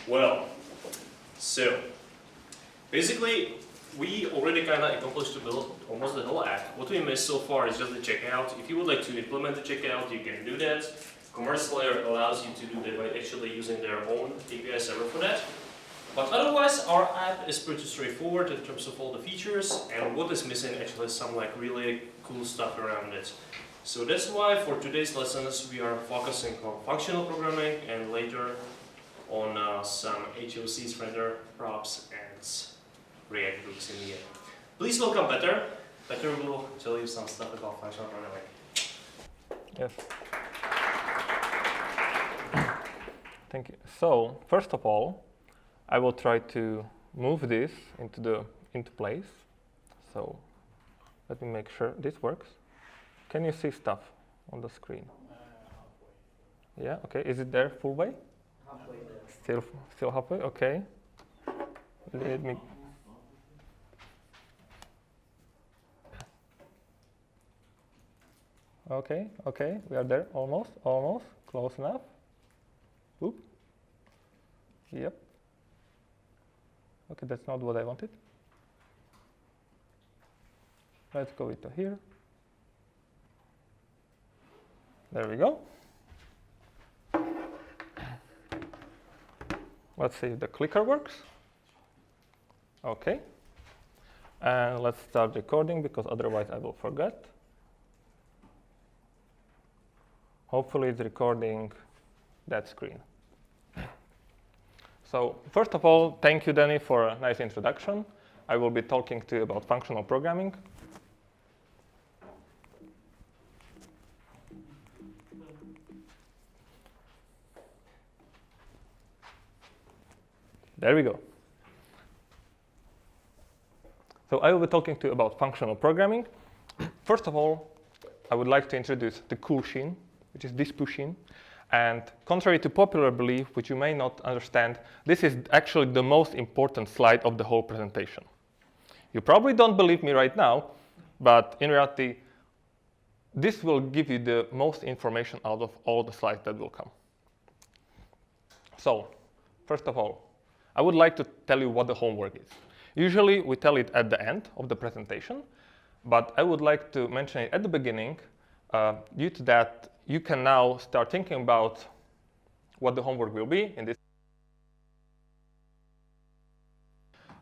Well, so basically we already kind of accomplished to build almost the whole app. What we missed so far is just the checkout. If you would like to implement the checkout, you can do that. Commerce Layer allows you to do that by actually using their own API server for that. But otherwise, our app is pretty straightforward in terms of all the features, and what is missing actually is some like really cool stuff around it. So that's why for today's lessons we are focusing on functional programming and later on some HOCs, render props, and React groups in the end. Please welcome Peter. Peter will tell you some stuff about functional programming. Yes. Thank you. So first of all, I will try to move this into place. So let me make sure this works. Can you see stuff on the screen? Halfway. Yeah. Okay. Is it there full way? Halfway there. Still halfway. Okay. Let me. Okay. Okay. We are there. Almost. Close enough. Oop. Yep. Okay, that's not what I wanted. Let's go into here. There we go. Let's see if the clicker works. Okay. And let's start recording because otherwise I will forget. Hopefully it's recording that screen. So first of all, thank you, Danny, for a nice introduction. I will be talking to you about functional programming. There we go. So I will be talking to you about functional programming. First of all, I would like to introduce the cool sheen, which is this pusheen. And contrary to popular belief, which you may not understand, this is actually the most important slide of the whole presentation. You probably don't believe me right now, but in reality, this will give you the most information out of all the slides that will come. So, first of all, I would like to tell you what the homework is. Usually, we tell it at the end of the presentation, but I would like to mention it at the beginning, due to that, you can now start thinking about what the homework will be in this.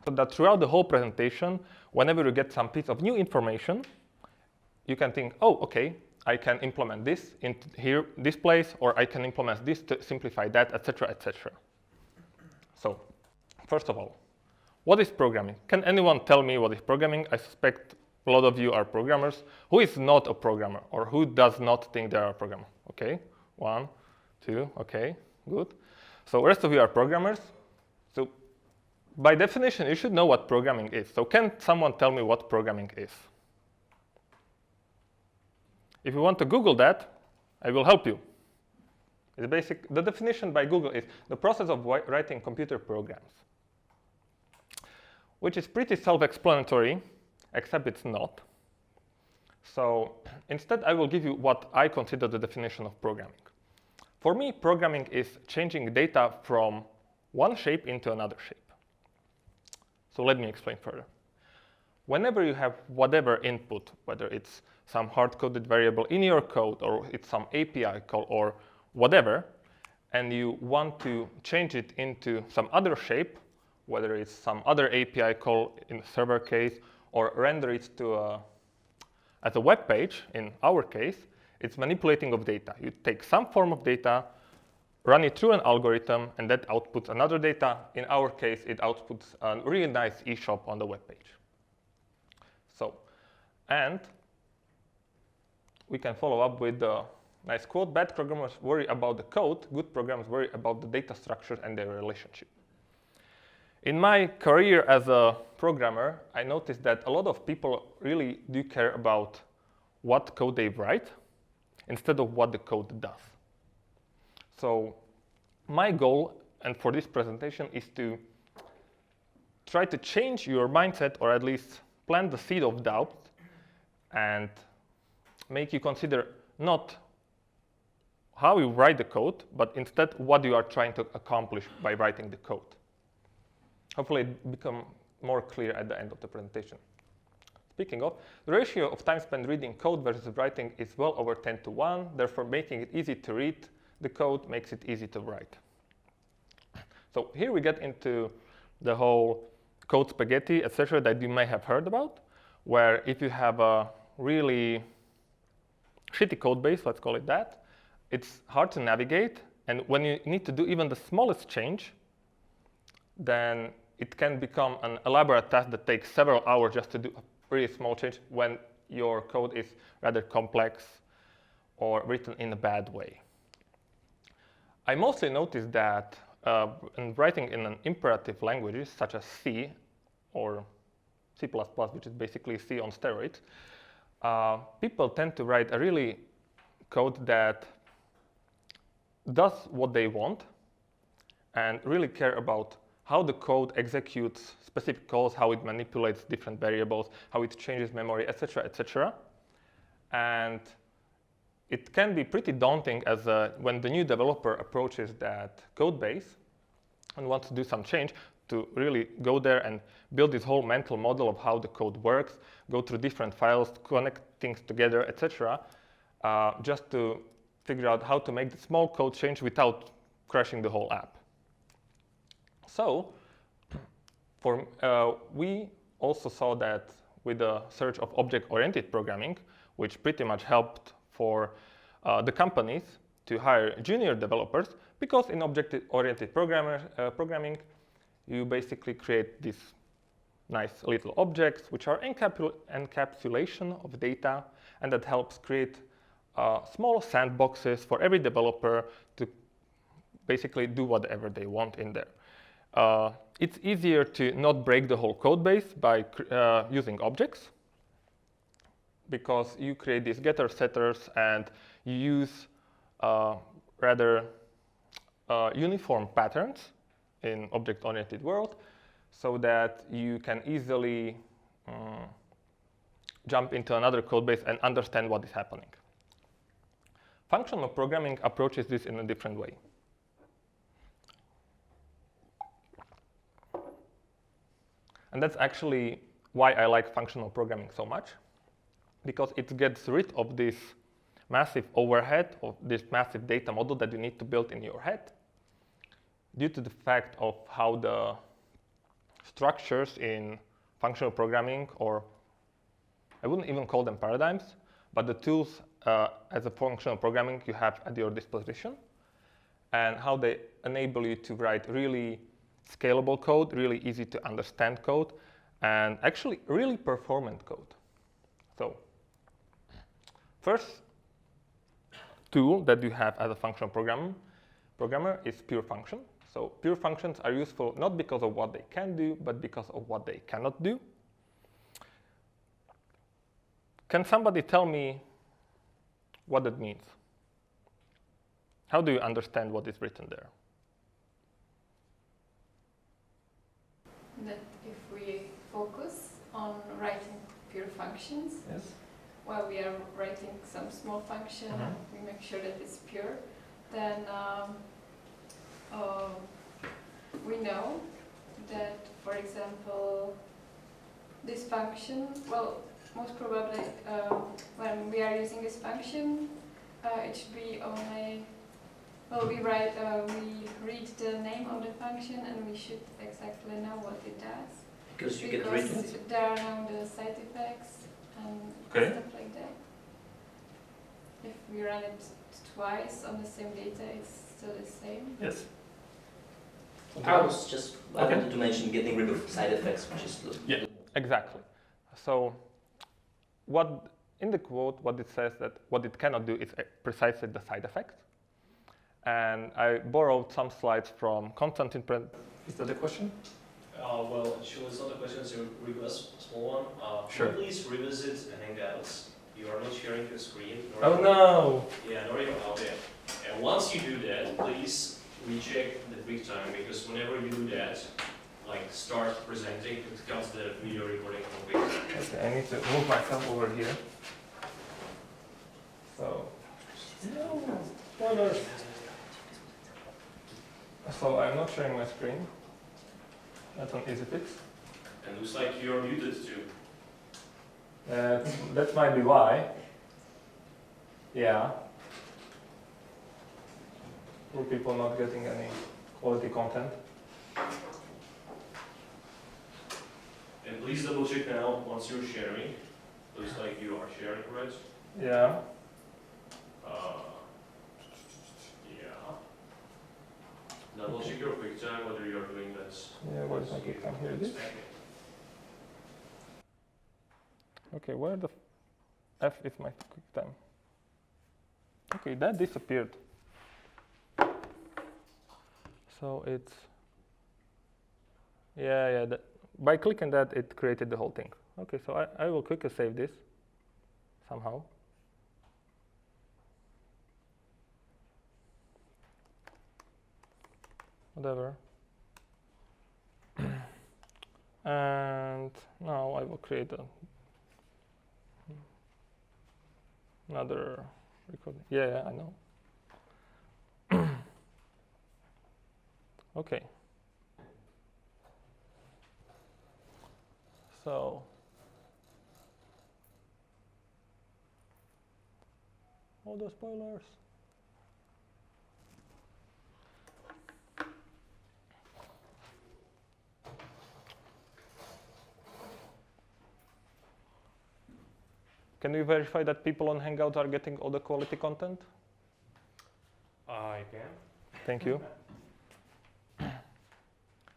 So that throughout the whole presentation, whenever you get some piece of new information, you can think, oh, okay, I can implement this in here, this place, or I can implement this to simplify that, etc., etc. So, first of all, what is programming? Can anyone tell me what is programming? I suspect a lot of you are programmers. Who is not a programmer or who does not think they are a programmer? Okay, 1, 2, okay, good. So the rest of you are programmers. So by definition, you should know what programming is. So can someone tell me what programming is? If you want to Google that, I will help you. The definition by Google is the process of writing computer programs, which is pretty self-explanatory, except it's not. So instead, I will give you what I consider the definition of programming. For me, programming is changing data from one shape into another shape. So let me explain further. Whenever you have whatever input, whether it's some hard-coded variable in your code, or it's some API call, or whatever, and you want to change it into some other shape, whether it's some other API call in the server case, or render it to as a web page, in our case, it's manipulating of data. You take some form of data, run it through an algorithm, and that outputs another data. In our case, it outputs a really nice eShop on the web page. So, and we can follow up with the nice quote, bad programmers worry about the code, good programmers worry about the data structure and their relationship. In my career as a programmer, I noticed that a lot of people really do care about what code they write instead of what the code does. So my goal, and for this presentation, is to try to change your mindset, or at least plant the seed of doubt and make you consider not how you write the code, but instead what you are trying to accomplish by writing the code. Hopefully it becomes more clear at the end of the presentation. Speaking of, the ratio of time spent reading code versus writing is well over 10:1, therefore making it easy to read the code makes it easy to write. So here we get into the whole code spaghetti, etc., that you may have heard about, where if you have a really shitty code base, let's call it that, it's hard to navigate, and when you need to do even the smallest change, then it can become an elaborate task that takes several hours just to do a really small change when your code is rather complex or written in a bad way. I mostly noticed that in writing in an imperative languages such as C or C++, which is basically C on steroids, people tend to write a really code that does what they want and really care about how the code executes specific calls, how it manipulates different variables, how it changes memory, etc., etc. And it can be pretty daunting as when the new developer approaches that code base and wants to do some change, to really go there and build this whole mental model of how the code works, go through different files, connect things together, etc., just to figure out how to make the small code change without crashing the whole app. So we also saw that with the surge of object-oriented programming, which pretty much helped for the companies to hire junior developers, because in object-oriented programming, you basically create these nice little objects, which are encapsulation of data, and that helps create small sandboxes for every developer to basically do whatever they want in there. It's easier to not break the whole code base by using objects, because you create these getter setters and you use rather uniform patterns in object-oriented world, so that you can easily jump into another code base and understand what is happening. Functional programming approaches this in a different way. And that's actually why I like functional programming so much, because it gets rid of this massive overhead, of this massive data model that you need to build in your head, due to the fact of how the structures in functional programming, or I wouldn't even call them paradigms, but the tools as a functional programming you have at your disposition, and how they enable you to write really scalable code, really easy to understand code, and actually really performant code. So first tool that you have as a functional programmer is pure function. So pure functions are useful not because of what they can do, but because of what they cannot do. Can somebody tell me what that means? How do you understand what is written there? That if we focus on writing pure functions, Yes. while we are writing some small function, we make sure that it's pure, then we know that, for example, this function, well, most probably when we are using this function, it should be only, well, we read the name of the function and we should exactly know what it does. Because you get rid of Because it. there are now the side effects and Okay. stuff like that. If we run it twice on the same data, it's still the same. Yes. I was just, I wanted to mention getting rid of side effects, which is Yeah, exactly. So what in the quote, what it says that what it cannot do is precisely the side effects. And I borrowed some slides from Konstantin. Is that the question? Well, actually, it's not a question, it's a request, small one. Sure. Can you please revisit Hangouts? You are not sharing your screen. Oh no! Yeah, nor your audio. And once you do that, please recheck the QuickTime, because whenever you do that, like start presenting, it counts the video recording from QuickTime. Okay, I need to move myself over here. So. Spoilers. So I'm not sharing my screen. That's an easy fix. And looks like you're muted too. That might be why. Yeah. Poor people not getting any quality content. And please double check now once you're sharing. Looks like you are sharing, right? Yeah. Yeah. Double check your QuickTime whether you're doing this. Yeah, where's my QuickTime? Here it is. Okay, where the F is my QuickTime? Okay, that disappeared. So it's, yeah, by clicking that, it created the whole thing. Okay, so I will quickly save this somehow. Whatever. And now I will create another recording. Yeah, I know. Okay. So all the spoilers. Can you verify that people on Hangout are getting all the quality content? I can. Thank you.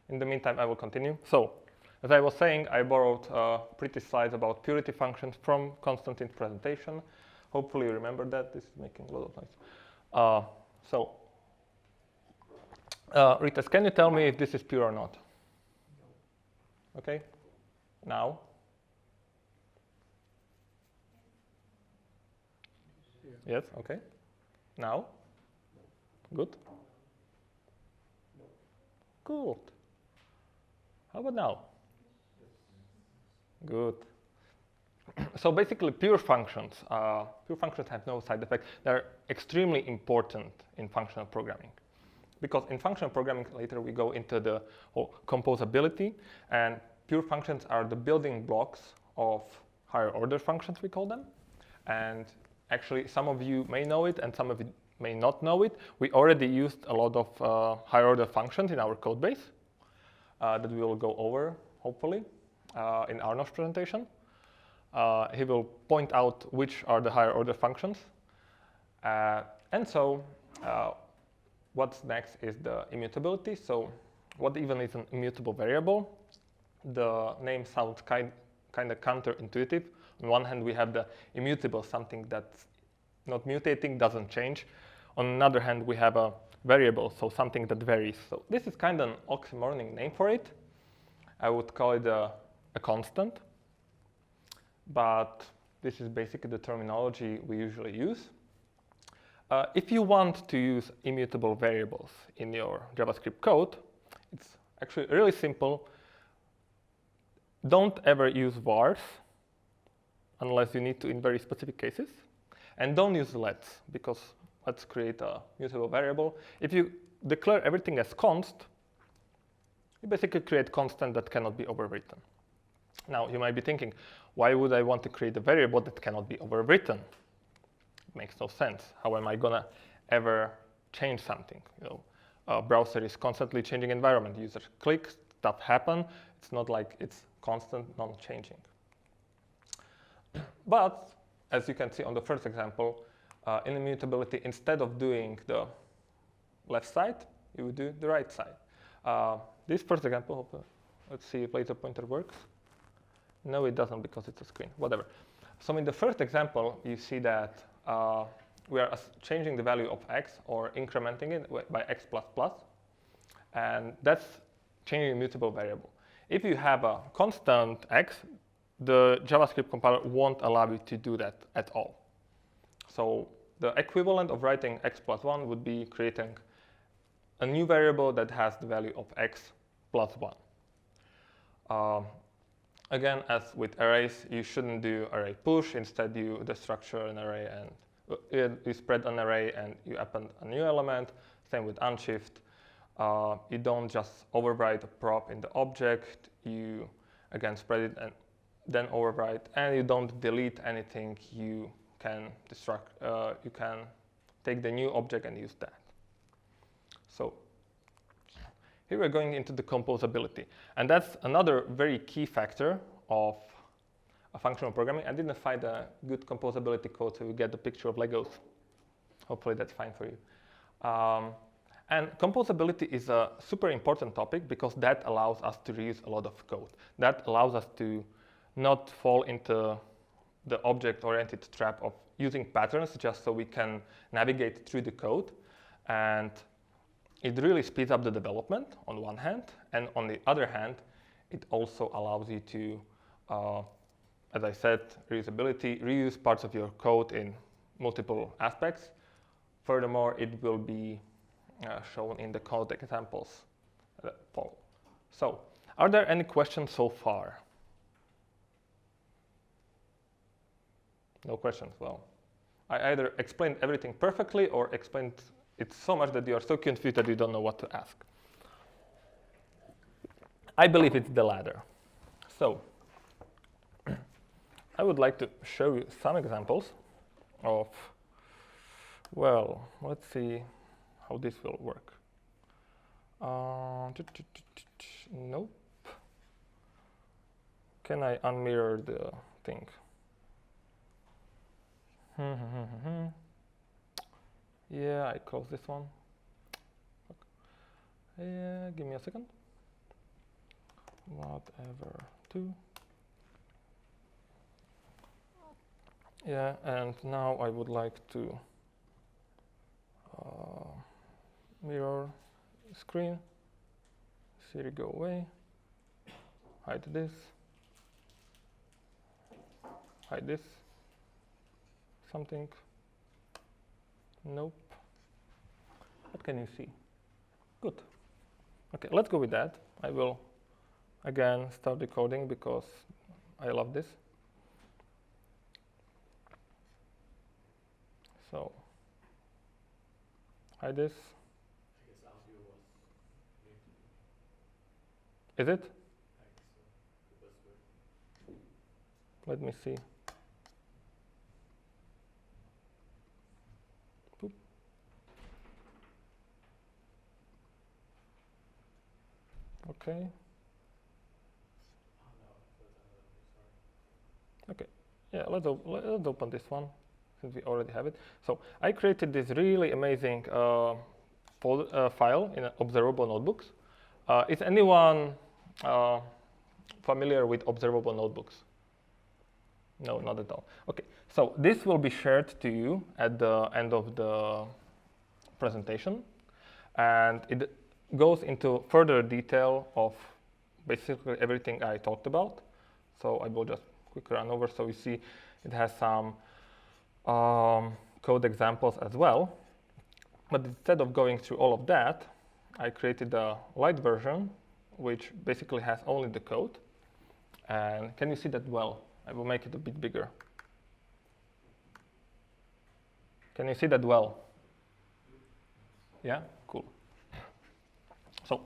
In the meantime, I will continue. So, as I was saying, I borrowed pretty slides about purity functions from Konstantin's presentation. Hopefully you remember that. This is making a lot of noise. Ritas, can you tell me if this is pure or not? Okay. Now? Yes, okay. Now? Good. Good. How about now? Good. So basically, pure functions have no side effects. They're extremely important in functional programming. Because in functional programming, later we go into the whole composability, and pure functions are the building blocks of higher order functions, we call them. And actually, some of you may know it, and some of you may not know it. We already used a lot of higher order functions in our code base that we will go over, hopefully, in Arno's presentation. He will point out which are the higher order functions. And so what's next is the immutability. So what even is an immutable variable? The name sounds kind of counterintuitive. On one hand, we have the immutable, something that's not mutating, doesn't change. On another hand, we have a variable, so something that varies. So this is kind of an oxymoronic name for it. I would call it a constant. But this is basically the terminology we usually use. If you want to use immutable variables in your JavaScript code, it's actually really simple. Don't ever use vars unless you need to in very specific cases. And don't use lets, because let's create a mutable variable. If you declare everything as const, you basically create constant that cannot be overwritten. Now, you might be thinking, why would I want to create a variable that cannot be overwritten? It makes no sense. How am I gonna ever change something? You know, a browser is constantly changing environment. Users click, stuff happen. It's not like it's constant, non-changing. But as you can see on the first example, in immutability, instead of doing the left side, you would do the right side. This first example, let's see if laser pointer works. No, it doesn't because it's a screen, whatever. So in the first example, you see that we are changing the value of x or incrementing it by x++, and that's changing a mutable variable. If you have a constant x, the JavaScript compiler won't allow you to do that at all. So the equivalent of writing x+1 would be creating a new variable that has the value of x plus 1. Again, as with arrays, you shouldn't do array push. Instead, you destructure an array and you spread an array and you append a new element. Same with unshift. You don't just overwrite a prop in the object. You again spread it and then overwrite, and you don't delete anything. You can you can take the new object and use that. So here we're going into the composability, and that's another very key factor of a functional programming. I didn't find a good composability code, so you get the picture of Legos. Hopefully that's fine for you. And composability is a super important topic because that allows us to reuse a lot of code. That allows us to not fall into the object-oriented trap of using patterns just so we can navigate through the code. And it really speeds up the development on one hand, and on the other hand, it also allows you to, as I said, reusability, reuse parts of your code in multiple aspects. Furthermore, it will be shown in the code examples that follow. So, are there any questions so far? No questions. Well, I either explained everything perfectly or explained it so much that you are so confused that you don't know what to ask. I believe it's the latter. So, I would like to show you some examples of, well, let's see how this will work. Nope. Can I unmirror the thing? Yeah, I close this one. Yeah, give me a second. Whatever, 2. Yeah, and now I would like to mirror screen. Siri, go away. Hide this. Hide this. Something. Nope. What can you see? Good. Okay, let's go with that. I will again start decoding because I love this. So, hide this. I guess audio was muted. Is it? I guess so. The best way. Let me see. Boop. Okay. Oh no, sorry. Okay. Yeah, let's open this one since we already have it. So I created this really amazing file in observable notebooks. Is anyone familiar with observable notebooks? No, not at all. Okay, so this will be shared to you at the end of the presentation, and it goes into further detail of basically everything I talked about. So I will just quickly run over. So you see it has some code examples as well. But instead of going through all of that, I created a light version, which basically has only the code. And can you see that well? I will make it a bit bigger. Can you see that well? Yeah, cool. So,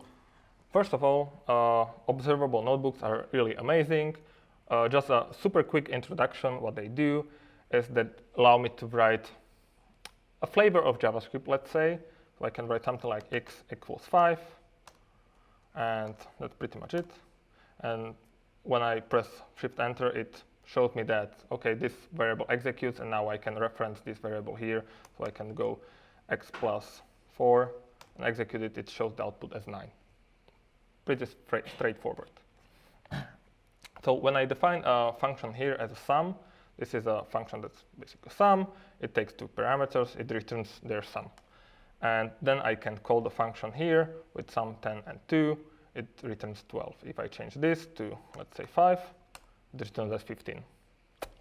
first of all, observable notebooks are really amazing. Just a super quick introduction. What they do is that allow me to write a flavor of JavaScript, let's say. So I can write something like x equals 5, and that's pretty much it. And when I press Shift-Enter, it shows me that, okay, this variable executes, and now I can reference this variable here. So I can go x plus 4 and execute it. It shows the output as 9. Pretty straightforward. So when I define a function here as a sum, this is a function that's basically a sum. It takes 2 parameters. It returns their sum. And then I can call the function here with sum 10 and 2. It returns 12. If I change this to, let's say, 5, it returns as 15.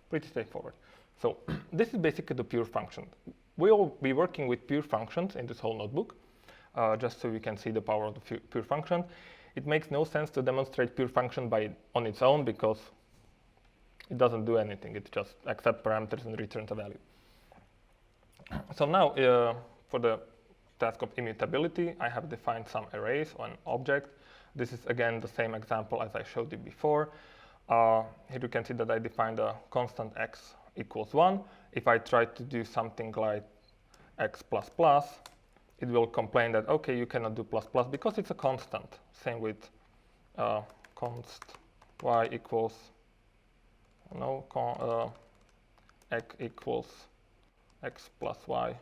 Pretty straightforward. So this is basically the pure function. We'll be working with pure functions in this whole notebook, just so you can see the power of the pure function. It makes no sense to demonstrate pure function on its own because it doesn't do anything. It just accepts parameters and returns a value. So now, for the task of immutability, I have defined some arrays on object. This is again the same example as I showed you before. Here you can see that I defined a constant x equals 1. If I try to do something like x plus plus, it will complain that, okay, you cannot do plus plus because it's a constant. Same with const y equals, x equals x plus y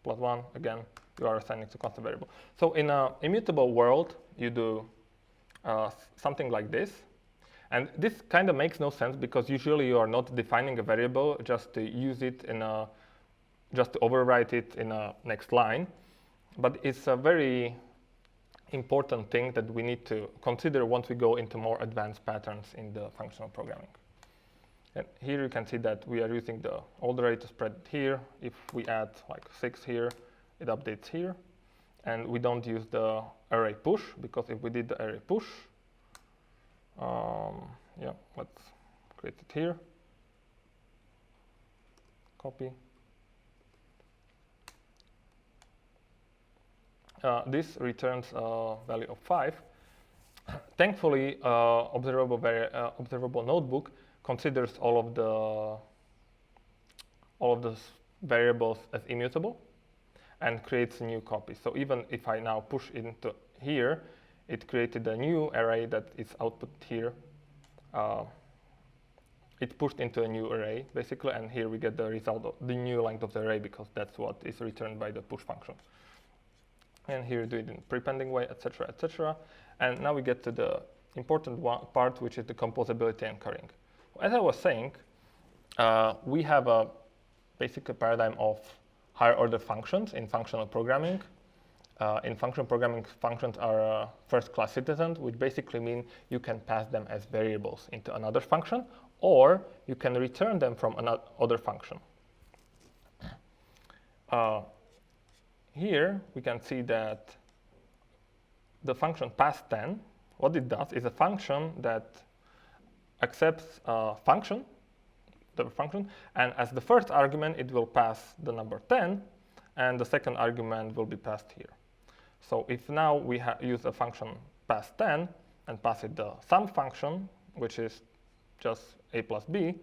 plus 1. Again, you are assigning to constant variable. So in an immutable world, you do something like this. And this kind of makes no sense because usually you are not defining a variable just to use it just to overwrite it in a next line. But it's a very important thing that we need to consider once we go into more advanced patterns in the functional programming. And here you can see that we are using the old array to spread it here. If we add like 6 here, it updates here. And we don't use the array push, because if we did the array push, yeah, let's create it here. Copy. This returns a value of 5. Thankfully, observable notebook considers all of the variables as immutable and creates a new copy. So even if I now push into here, it created a new array that is output here. It pushed into a new array, basically, and here we get the result of the new length of the array because that's what is returned by the push function. And here do it in prepending way, etc., etc. And now we get to the important part, which is the composability and currying. As I was saying, we have a basic paradigm of higher order functions in functional programming. In functional programming, functions are first-class citizens, which basically mean you can pass them as variables into another function, or you can return them from another function. Here we can see that the function pass10, what it does is a function that accepts a function, and as the first argument it will pass the number 10, and the second argument will be passed here. So if now we use a function pass10 and pass it the sum function, which is just a plus b,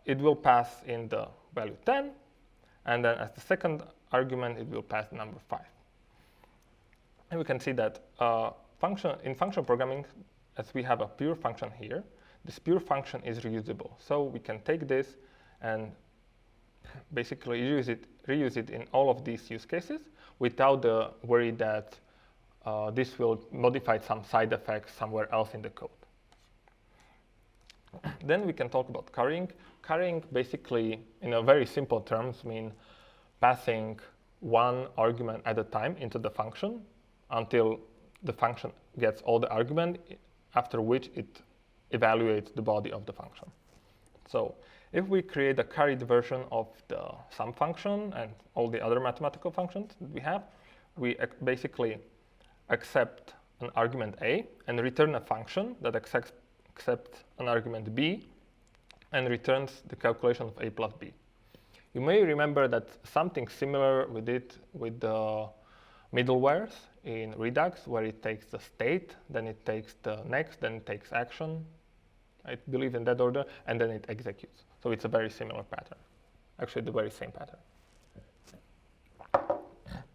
it will pass in the value 10, and then as the second argument it will pass the number 5. And we can see that in function programming, as we have a pure function here, this pure function is reusable. So we can take this and basically reuse it in all of these use cases without the worry that this will modify some side effects somewhere else in the code. Then we can talk about currying. Currying basically, in a very simple terms, mean passing one argument at a time into the function until the function gets all the argument, after which it evaluates the body of the function. So if we create a carried version of the sum function and all the other mathematical functions that we have, we basically accept an argument a and return a function that accepts an argument b and returns the calculation of a plus b. You may remember that something similar we did with the middlewares in Redux, where it takes the state, then it takes the next, then it takes action, I believe in that order, and then it executes. So it's a very similar pattern, actually the very same pattern.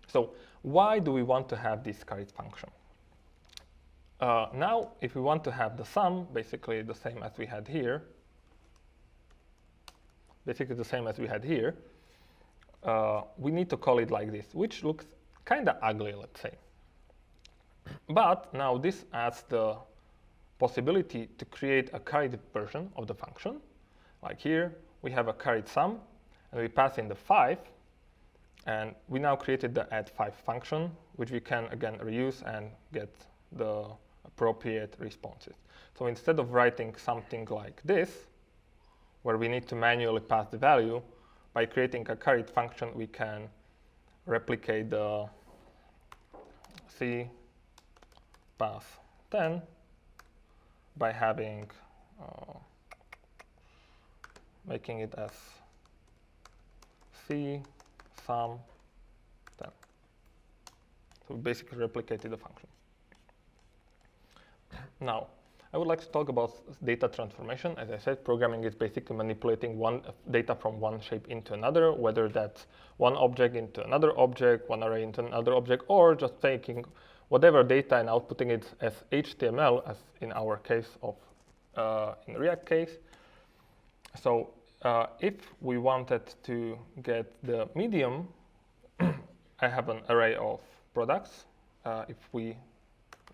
So why do we want to have this carried function? Now, if we want to have the sum, basically the same as we had here, we need to call it like this, which looks kind of ugly, let's say. But now this adds the possibility to create a carried version of the function. Like here, we have a carried sum, and we pass in the 5, and we now created the add5 function, which we can again reuse and get the appropriate responses. So instead of writing something like this, where we need to manually pass the value, by creating a carried function, we can replicate the C pass 10 by having making it as C, sum, 10. So we basically replicated the function. Now, I would like to talk about data transformation. As I said, programming is basically manipulating data from one shape into another, whether that's one object into another object, one array into another object, or just taking whatever data and outputting it as HTML, as in our case of in React case. So if we wanted to get the medium, I have an array of products. If we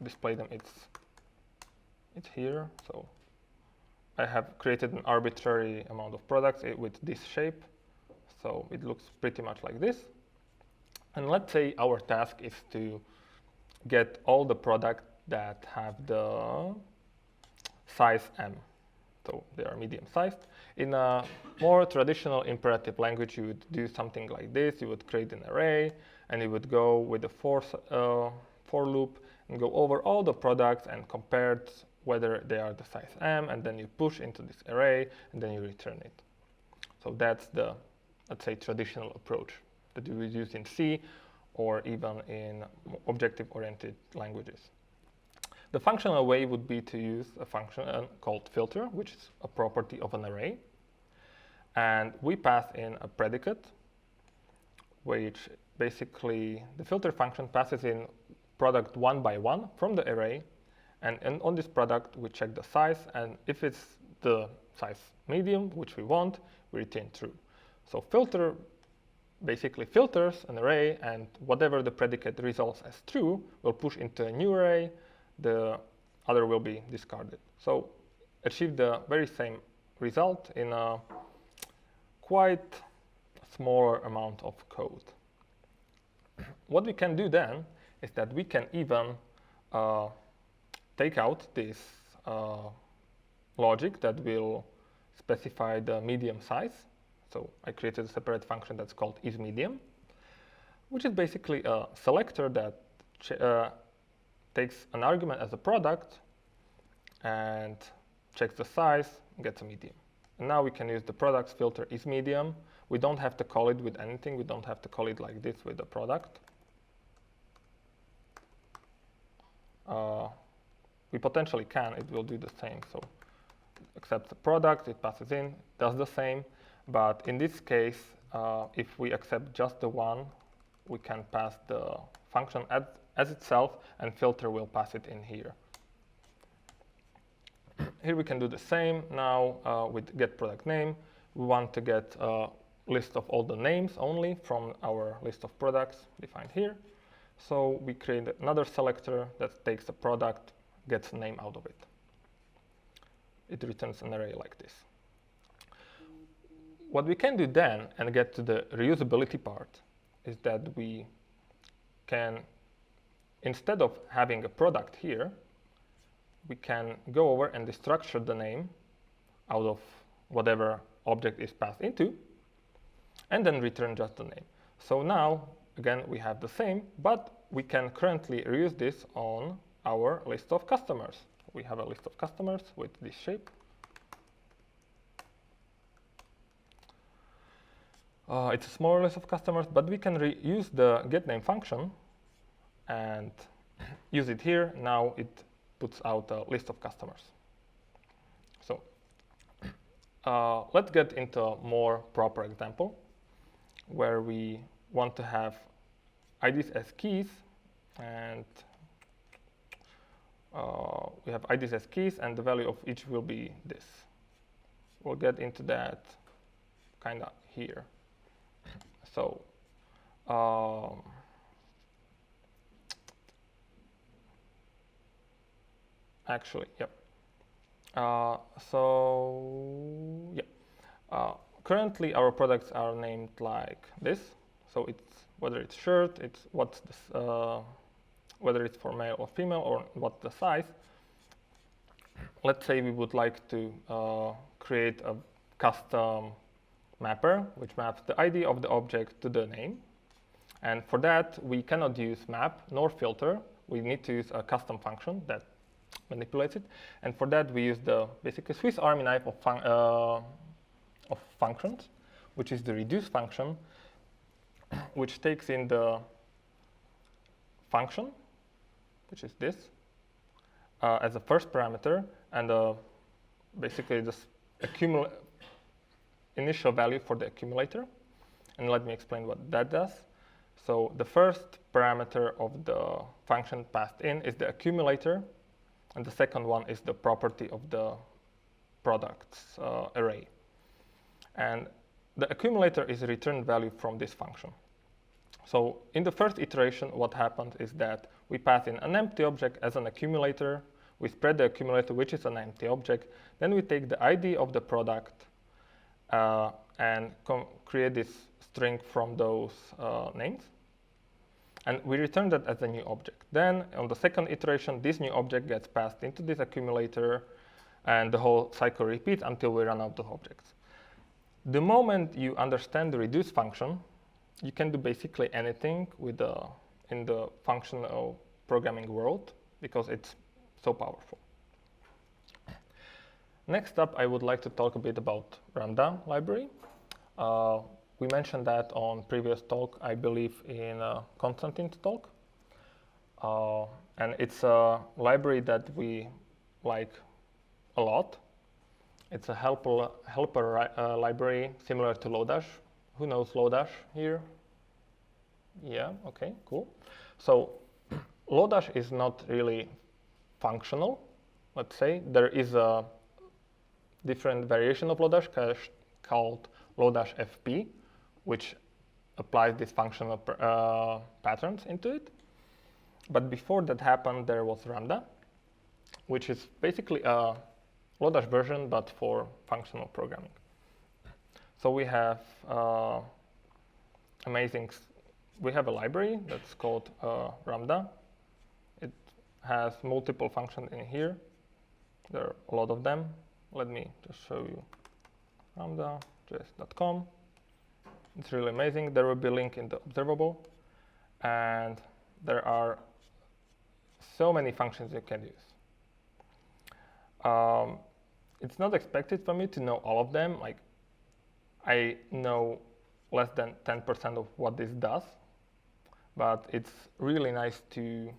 display them, it's here. So I have created an arbitrary amount of products with this shape. So it looks pretty much like this. And let's say our task is to get all the products that have the size M. So they are medium sized. In a more traditional imperative language, you would do something like this. You would create an array, and you would go with a for loop and go over all the products and compare whether they are the size M, and then you push into this array, and then you return it. So that's the, let's say, traditional approach that you would use in C or even in objective-oriented languages. The functional way would be to use a function called filter, which is a property of an array. And we pass in a predicate, which basically the filter function passes in product one by one from the array. And on this product, we check the size. And if it's the size medium, which we want, we return true. So filter basically filters an array, and whatever the predicate results as true will push into a new array. The other will be discarded. So achieve the very same result in a quite smaller amount of code. What we can do then is that we can even take out this logic that will specify the medium size. So I created a separate function that's called isMedium, which is basically a selector that takes an argument as a product and checks the size and gets a medium. And now we can use the products filter isMedium. We don't have to call it with anything. We don't have to call it like this with the product. We potentially can. It will do the same. So accepts the product, it passes in, does the same. But in this case, if we accept just the one, we can pass the function as itself, and filter will pass it in here. Here we can do the same. Now with get product name, we want to get a list of all the names only from our list of products defined here. So we create another selector that takes the product, gets a name out of it. It returns an array like this. What we can do then, and get to the reusability part, is that we can, instead of having a product here, we can go over and destructure the name out of whatever object is passed into, and then return just the name. So now, again, we have the same, but we can currently reuse this on our list of customers. We have a list of customers with this shape. It's a smaller list of customers, but we can reuse the getName function and use it here. Now it puts out a list of customers. So let's get into a more proper example where we want to have IDs as keys, and we have IDs as keys, and the value of each will be this. We'll get into that kind of here. So actually, yep. Currently, our products are named like this. So it's whether it's shirt, it's what's this, whether it's for male or female, or what's the size. Let's say we would like to create a custom mapper, which maps the ID of the object to the name. And for that, we cannot use map nor filter. We need to use a custom function that manipulates it. And for that, we use the basically Swiss Army knife of functions, which is the reduce function. which takes in the function, which is this, as a first parameter, and basically this initial value for the accumulator. And let me explain what that does. So the first parameter of the function passed in is the accumulator, and the second one is the property of the products array. And the accumulator is a return value from this function. So in the first iteration, what happened is that we pass in an empty object as an accumulator. We spread the accumulator, which is an empty object. Then we take the ID of the product and create this string from those names. And we return that as a new object. Then on the second iteration, this new object gets passed into this accumulator, and the whole cycle repeats until we run out of objects. The moment you understand the reduce function, you can do basically anything in the functional programming world, because it's so powerful. Next up, I would like to talk a bit about Lambda library. We mentioned that on previous talk, I believe in Konstantin's talk. And it's a library that we like a lot. It's a helper library similar to Lodash. Who knows Lodash here? Yeah, okay, cool. So Lodash is not really functional, let's say. There is a different variation of Lodash called Lodash FP, which applies these functional patterns into it. But before that happened, there was Lambda, which is basically a Lodash version, but for functional programming. So we have we have a library that's called Lambda. It has multiple functions in here. There are a lot of them. Let me just show you lambda.js.com. It's really amazing. There will be a link in the observable, and there are so many functions you can use. It's not expected for me to know all of them. Like, I know less than 10% of what this does, but it's really nice to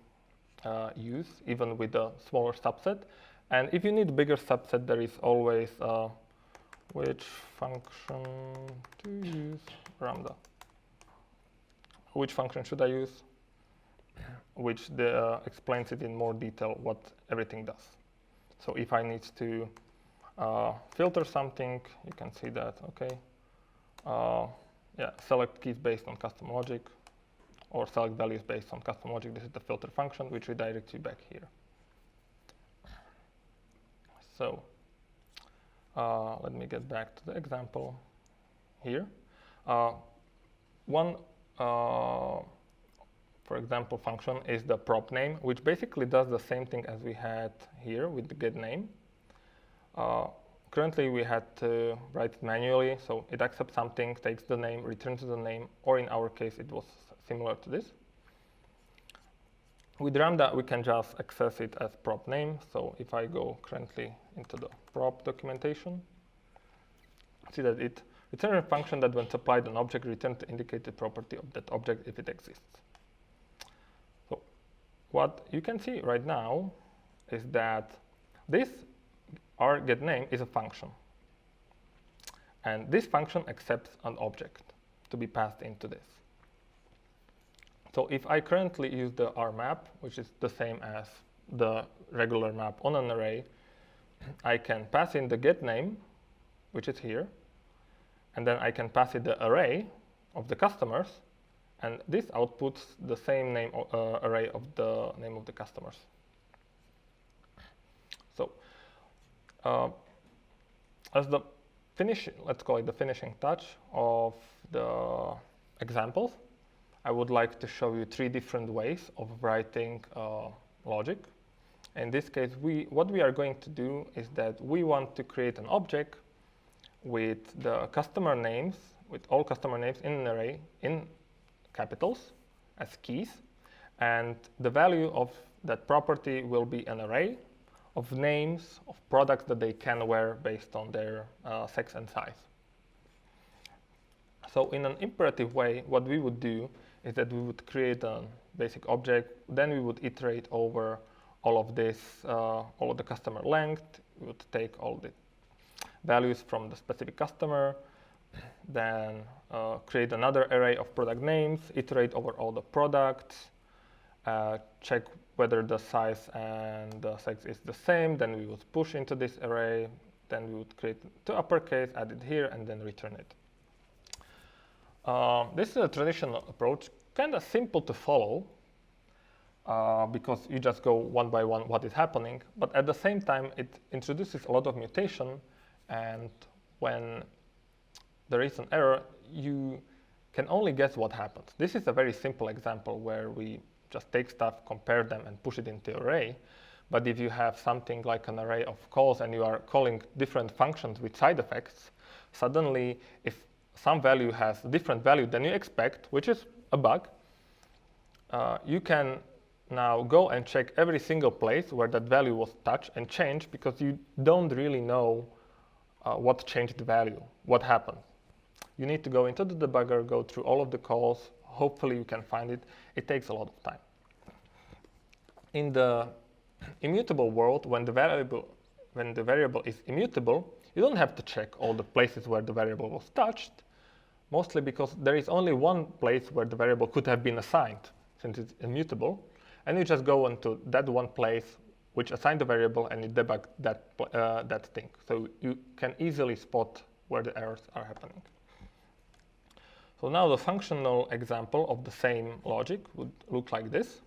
use, even with a smaller subset. And if you need a bigger subset, there is always which function to use? Lambda. Which function should I use? Which explains it in more detail what everything does. So if I need to filter something, you can see that, okay. Select keys based on custom logic, or select values based on custom logic. This is the filter function, which redirects you back here. So let me get back to the example here. One, for example, function is the prop name, which basically does the same thing as we had here with the get name. Currently, we had to write it manually, so it accepts something, takes the name, returns the name, or in our case, it was similar to this. With Lambda, we can just access it as prop name. So if I go currently into the prop documentation, see that it returns a function that when supplied an object returns the indicated property of that object if it exists. So what you can see right now is that this our getName is a function. And this function accepts an object to be passed into this. So if I currently use the rmap, which is the same as the regular map on an array, I can pass in the getName, which is here, and then I can pass it the array of the customers, and this outputs the same name array of the name of the customers. So as the let's call it the finishing touch of the examples, I would like to show you 3 different ways of writing logic. In this case, what we are going to do is that we want to create an object with the customer names, with all customer names in an array in capitals as keys, and the value of that property will be an array of names of products that they can wear based on their sex and size. So in an imperative way, what we would do is that we would create a basic object, then we would iterate over all of this, all of the customer length. We would take all the values from the specific customer, then create another array of product names, iterate over all the products, check whether the size and the sex is the same, then we would push into this array, then we would create the uppercase, add it here, and then return it. This is a traditional approach, kind of simple to follow, because you just go one by one what is happening, but at the same time it introduces a lot of mutation, and when there is an error, you can only guess what happens. This is a very simple example where we just take stuff, compare them, and push it into array. But if you have something like an array of calls and you are calling different functions with side effects, suddenly if some value has a different value than you expect, which is a bug, you can now go and check every single place where that value was touched and changed, because you don't really know what changed the value, what happened. You need to go into the debugger, go through all of the calls. Hopefully you can find it. It takes a lot of time. In the immutable world, when the variable is immutable, you don't have to check all the places where the variable was touched, mostly because there is only one place where the variable could have been assigned, since it's immutable, and you just go into that one place which assigned the variable and you debug that thing. So you can easily spot where the errors are happening. So now the functional example of the same logic would look like this.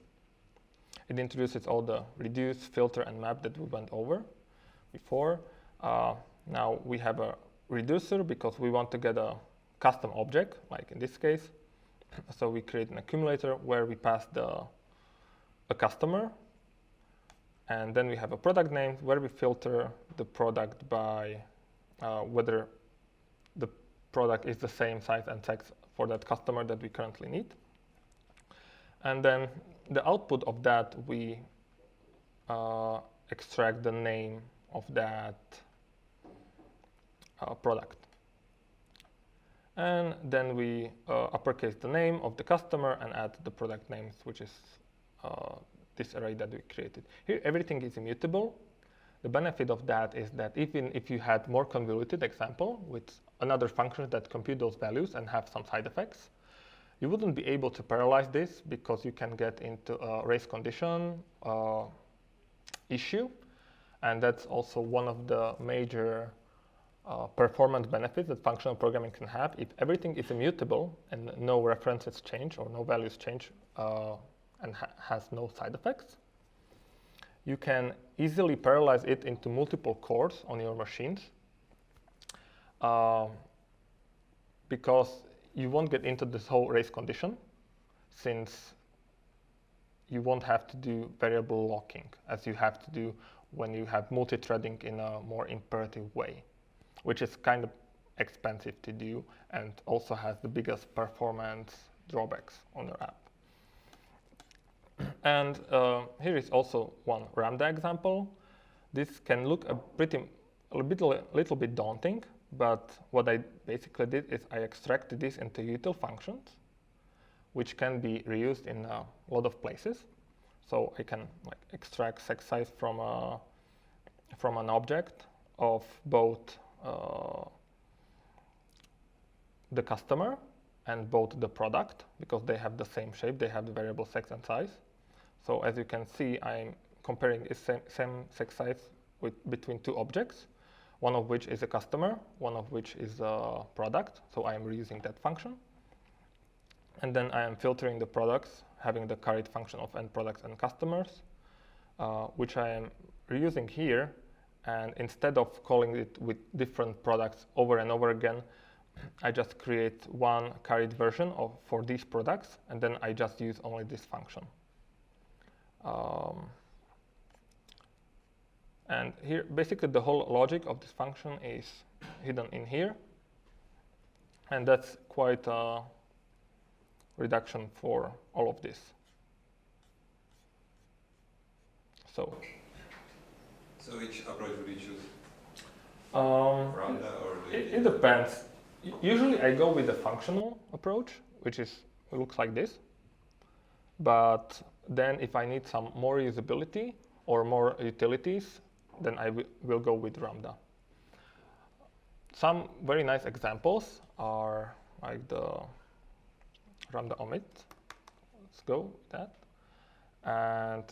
It introduces all the reduce, filter, and map that we went over before. Now we have a reducer because we want to get a custom object, like in this case. So we create an accumulator where we pass a customer, and then we have a product name where we filter the product by whether the product is the same size and sex for that customer that we currently need. And then the output of that, we extract the name of that product. And then we uppercase the name of the customer and add the product names, which is this array that we created. Here, everything is immutable. The benefit of that is that even if you had more convoluted example with another function that compute those values and have some side effects, you wouldn't be able to parallelize this because you can get into a race condition issue. And that's also one of the major performance benefits that functional programming can have. If everything is immutable and no references change or no values change and has no side effects, you can easily parallelize it into multiple cores on your machines because you won't get into this whole race condition, since you won't have to do variable locking as you have to do when you have multi-threading in a more imperative way, which is kind of expensive to do and also has the biggest performance drawbacks on your app. And here is also one Ramda example. This can look a little bit daunting, but what I basically did is I extracted this into util functions, which can be reused in a lot of places. So I can extract sex size from an object of both the customer and both the product, because they have the same shape, they have the variable sex and size. So as you can see, I'm comparing the same sex size between two objects, one of which is a customer, one of which is a product. So I am reusing that function. And then I am filtering the products, having the carried function of end products and customers, which I am reusing here. And instead of calling it with different products over and over again, I just create one carried version for these products, and then I just use only this function. And here, basically the whole logic of this function is hidden in here. And that's quite a reduction for all of this. So which approach would you choose? It depends. Usually I go with the functional approach, which looks like this. But then if I need some more usability or more utilities, then I will go with Lambda. Some very nice examples are like the Lambda omit. Let's go with that. And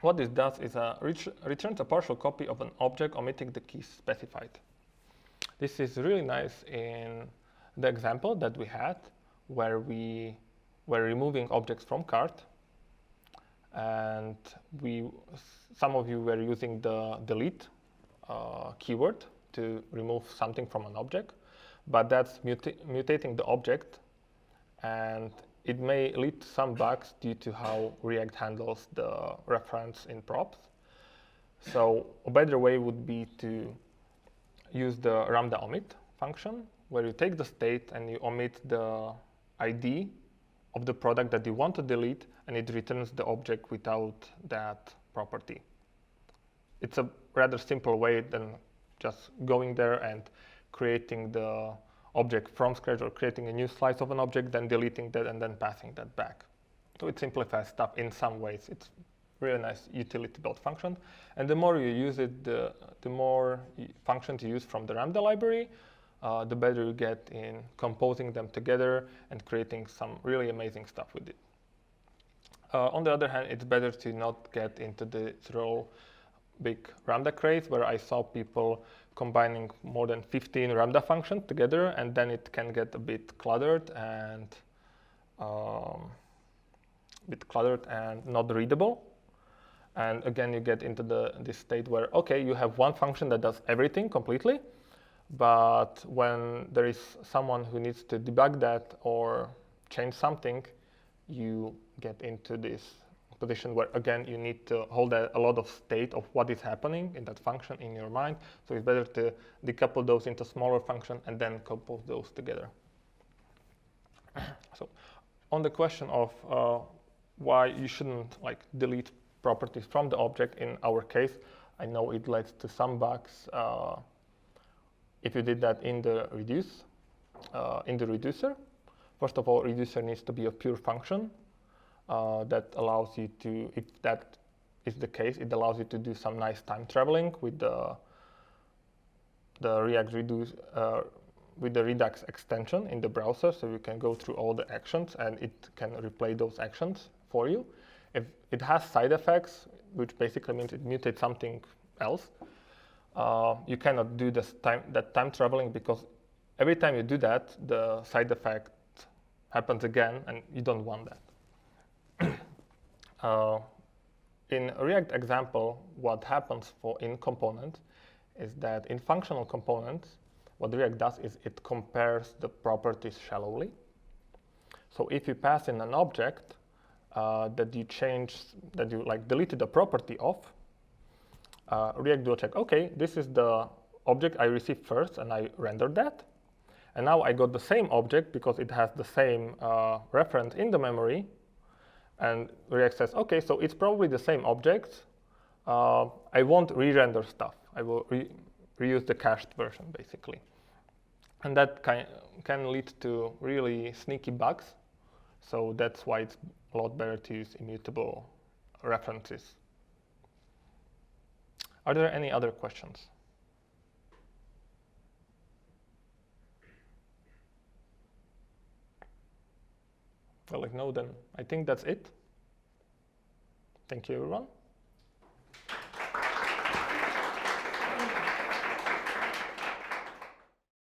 what this does is returns a partial copy of an object omitting the keys specified. This is really nice in the example that we had, where we were removing objects from cart, and some of you were using the delete keyword to remove something from an object, but that's mutating the object, and it may lead to some bugs due to how React handles the reference in props. So a better way would be to use the Lambda omit function, where you take the state and you omit the ID of the product that you want to delete, and it returns the object without that property. It's a rather simple way than just going there and creating the object from scratch or creating a new slice of an object, then deleting that and then passing that back. So it simplifies stuff in some ways. It's really nice utility built function. And the more you use it, the more functions you use from the Lambda library, the better you get in composing them together and creating some really amazing stuff with it. On the other hand, it's better to not get into the real big Lambda craze, where I saw people combining more than 15 Lambda functions together, and then it can get a bit cluttered and not readable. And again, you get into this state where, okay, you have one function that does everything completely, but when there is someone who needs to debug that or change something, you get into this position where, again, you need to hold a lot of state of what is happening in that function in your mind. So it's better to decouple those into smaller functions and then compose those together. So on the question of why you shouldn't delete properties from the object, in our case, I know it leads to some bugs if you did that in the reducer. First of all, reducer needs to be a pure function that allows you to, if that is the case, it allows you to do some nice time traveling with the React Reduce with the Redux extension in the browser, so you can go through all the actions and it can replay those actions for you. If it has side effects, which basically means it mutates something else, you cannot do that time traveling, because every time you do that, the side effect happens again, and you don't want that. In a React example, what happens in components is that in functional components, what React does is it compares the properties shallowly. So if you pass in an object that you deleted the property of, React will check, okay, this is the object I received first and I rendered that. And now I got the same object because it has the same reference in the memory. And React says, okay, so it's probably the same object. I won't re-render stuff. I will reuse the cached version, basically. And that can lead to really sneaky bugs. So that's why it's a lot better to use immutable references. Are there any other questions? Well, if no, then I think that's it. Thank you, everyone.